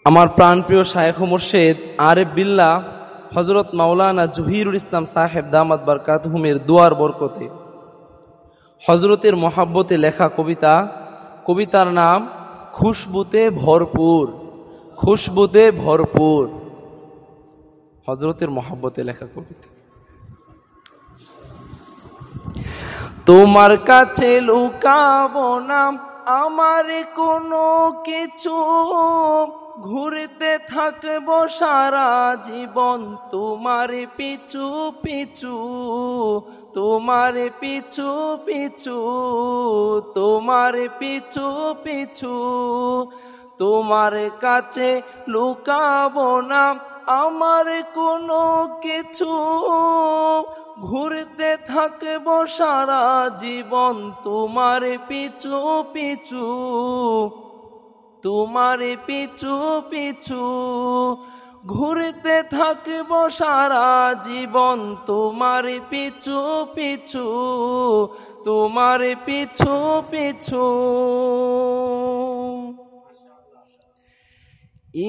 আমার প্রাণপ্রিয় শায়েখ ও মুর্শিদ আরেফ বিল্লাহ হযরত মাওলানা জহিরুল ইসলাম সাহেব দামাত বারকাতুহুমের দুয়ার বরকতে হযরতের মহাব্বতে লেখা কবিতার নাম খুশবুতে ভরপুর। খুশবুতে ভরপুর হযরতের মহাব্বতে লেখা কবিতা। তোমার কাছে লুকাবো না আমার কোনো কিছু, ঘুরতে থাকবো সারা জীবন তোমার পিছু পিছু, তোমার পিছু পিছু, তোমার পিছু পিছু। তোমার কাছে লুকাবো না আমার কোনো কিছু, ঘুরতে থাকবো সারা জীবন তোমার পিছু পিছু, তোমার পিছু পিছু। ঘুরতে থাকবো সারা জীবন তোমার পিছু পিছু, তোমার পিছু পিছু।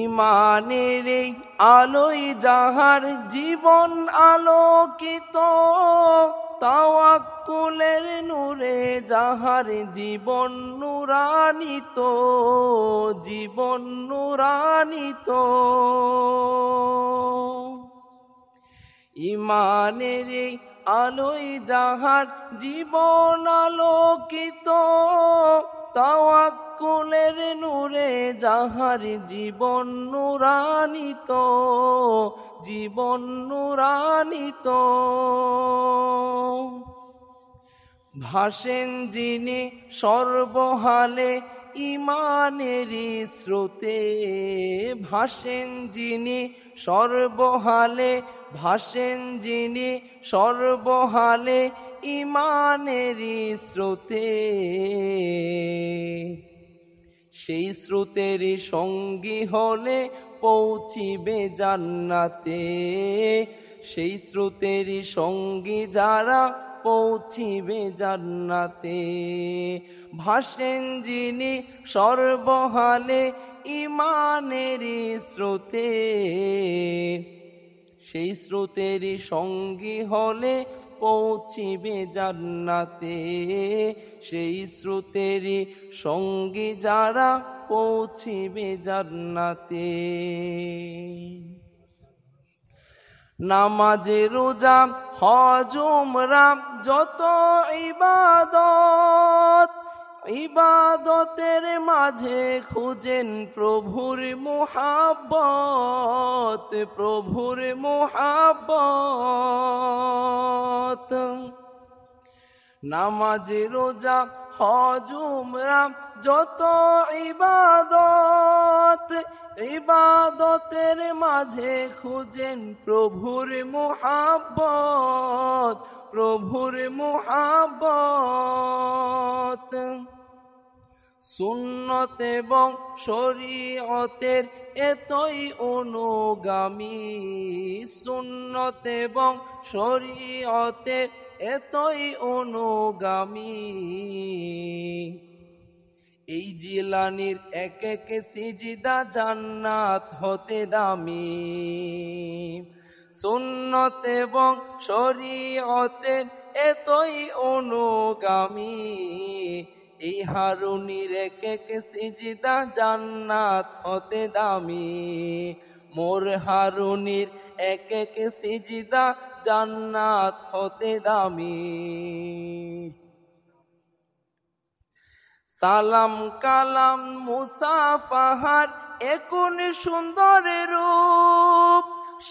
ইমানের এই আলোয় যাহার জীবন আলোকিত, তাওয়াক্কুলের নূরে যাহার জীবন নূরান্বিত, জীবন নূরান্বিত। ইমানের এই আলোয় যাহার জীবন আলোকিত, তাওয়াক্কুলের নূরে যাহার জীবন নূরান্বিত, জীবন নূরান্বিত। ভাসেন যিনি সর্বহালে ইমানেরই স্রোতে, ভাসেন যিনি সর্বহালে, ভাসেন যিনি সর্বহালে ইমানেরই স্রোতে। সেই স্রোতেরই সঙ্গী হলে পৌঁছিবে জান্নাতে, সেই স্রোতেরই সঙ্গী যারা পৌঁছিবে জান্নাতে। ভাসেন যিনি সর্বহালে ইমানেরই স্রোতে, সেই স্রোতেরই সঙ্গী হলে পৌঁছিবে জান্নাতে, সেই স্রোতেরই সঙ্গী যারা পৌঁছিবে জান্নাতে। নামাজে রোজা হজ উমরা যত ইবাদত, ইবাদতের মাঝে খুঁজেন প্রভুর মুহাব্বত, প্রভুর মুহাব্বত। নামাজে রোজা হজ উমরা যত ইবাদত, ইবাদতের মাঝে খুঁজেন প্রভুর মুহাব্বত, প্রভুর মুহাব্বত। সুন্নত এবং শরীয়তের এতই অনুগামী, সুন্নত এবং শরীয়তের এতই অনুগামী। এই জিলানির এক এক সিজদা জান্নাত হতে দামি, সুন্নত এবং শরীয়তের এতই অনুগামী। এই হারুনির এক এক সিজদা জান্নাত হতে দামি, মোর হারুনির এক এক সিজদা জান্নাত হতে দামি। সালাম কালাম মুসাফাহার একুন সুন্দর রূপ,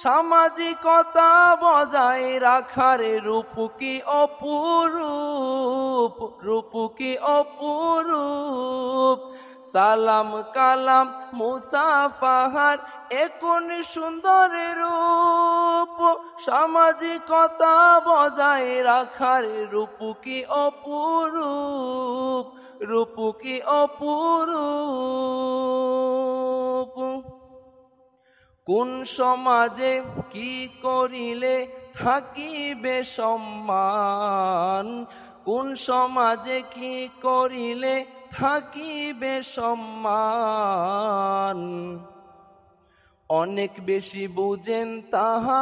সামাজিকতা বজায় রাখার রূপ কি অপরূপ, রূপ কি অপরূপ। সালাম কালাম মুসাফাহার একুন সুন্দর রূপ, সামাজিকতা বজায় রাখার রূপ কি অপরূপ, রূপ কি অপরূপ। কোন সমাজে কি করিলে থাকিবে সম্মান, কোন সমাজে কি করিলে থাকিবে সম্মান। অনেক বেশি বুঝেন তাহা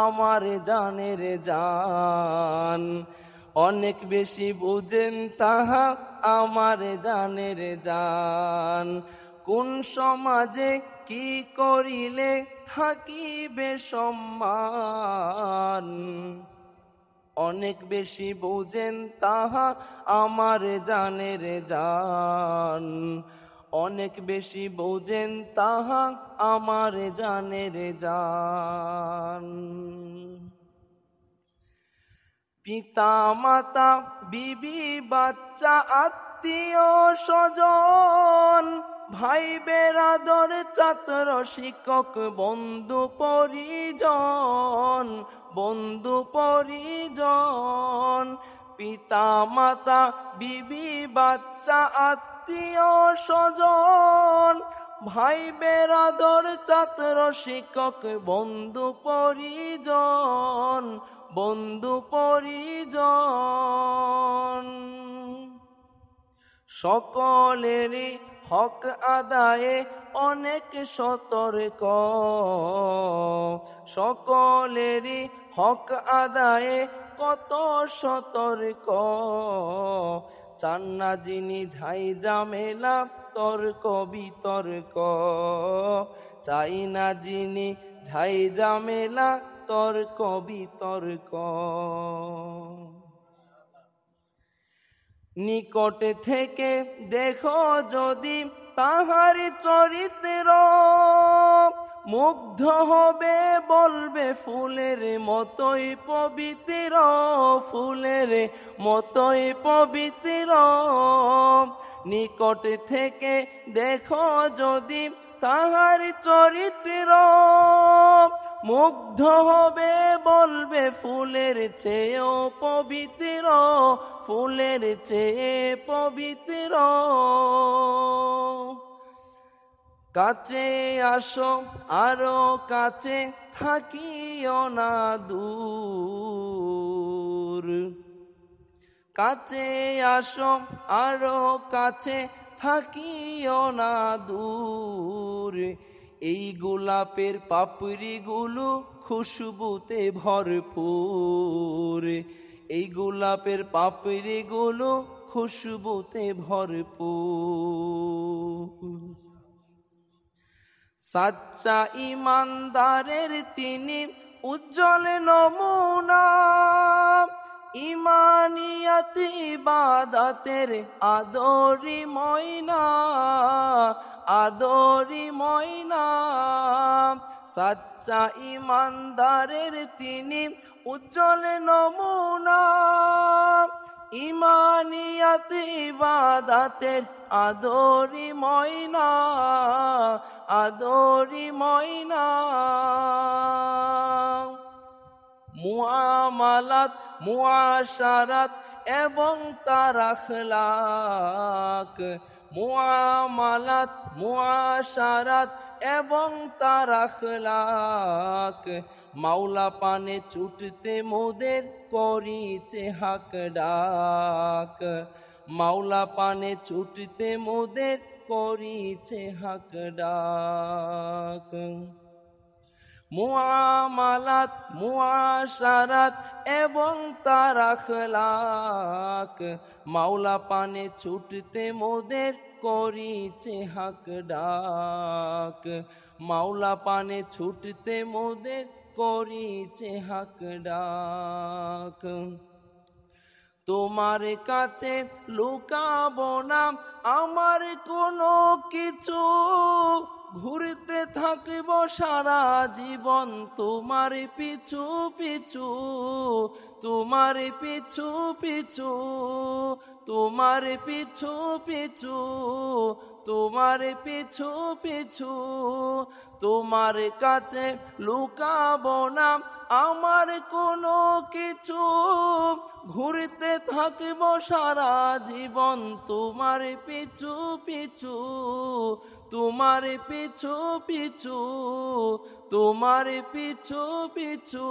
আমার জানের জান, অনেক বেশি বুঝেন তাহা আমার জানের জান। কোন সমাজে কি করিলে থাকিবে সম্মান, অনেক বেশি বুঝেন তাহা আমার জানের জান, অনেক বেশি বুঝেন তাহা আমার জানের জান। পিতা মাতা বিবি বাচ্চা আত্মীয় স্বজন, ভাই বেরাদর ছাত্র শিক্ষক বন্ধু পরিজন, বন্ধু পরিজন। পিতা মাতা বিবি বাচ্চা আত্মীয় স্বজন, ভাই বেরাদর ছাত্র শিক্ষক বন্ধু পরিজন, বন্ধু পরিজন। সকলেরই হক আদায়ে অনেক সতর্ক, সকলেরই হক আদায়ে কত সতর্ক। চান না যিনি ঝাই ঝামেলা তর্ক বিতর্ক, চাই না যিনি ঝাই ঝামেলা তর্ক বিতর্ক। নিকট থেকে দেখো যদি তাহার চরিত্র, মুগ্ধ হবে বলবে ফুলের মতোই পবিত্র, ফুলের মতোই পবিত্র। নিকট থেকে দেখো যদি তাহার চরিত্র, মুগ্ধ হবে বলবে ফুলের চেয়েও পবিত্র, ফুলের চেয়ে পবিত্র। কাছে আসো আরো কাছে থাকিও না দূর, কাছে আসো আরো কাছে থাকিও না দূর। এই গোলাপের পাপড়িগুলো খুশবুতে ভরপুর, এই গোলাপের পাপড়িগুলো খুশবুতে ভরপুর। সাচ্চা ইমানদারের তিনি উজ্জ্বল নমুনা, ইমানিয়াত ইবাদতের আদরি ময়না, আদরি ময়না। সাচ্চা ইমানদারের তিনি উজ্জ্বল নমুনা, ইমানিয়াত ইবাদতের আদরি ময়না, আদরি ময়না। মুআমালাত মুআশারাত এবং তার আখলাক, মুআমালাত মুআশারাত এবং তার আখলাক। মাওলা পানে ছুটতে মোদের করিছে হাক ডাক, মাওলা পানে ছুটতে মোদের করিছে হাক ডাক। মুআমালাত মুআশারাত এবং তার আখলাক, মাওলা পানে ছুটতে মোদের করিছে হাক ডাক, মাওলা পানে ছুটতে মোদের করিছে হাক ডাক। তোমার কাছে লুকাবো না আমার কোনো কিছু, ঘুরতে থাকব সারা জীবন তোমার পিছু পিছু, তোমার পিছু পিছু, তোমার পিছু পিছু, তোমার পিছু পিছু। তোমার কাছে লুকাবো না আমার কোনো কিছু, ঘুরতে থাকব সারা জীবন তোমার পিছু পিছু, তোমার পিছু পিছু, তোমার পিছু পিছু।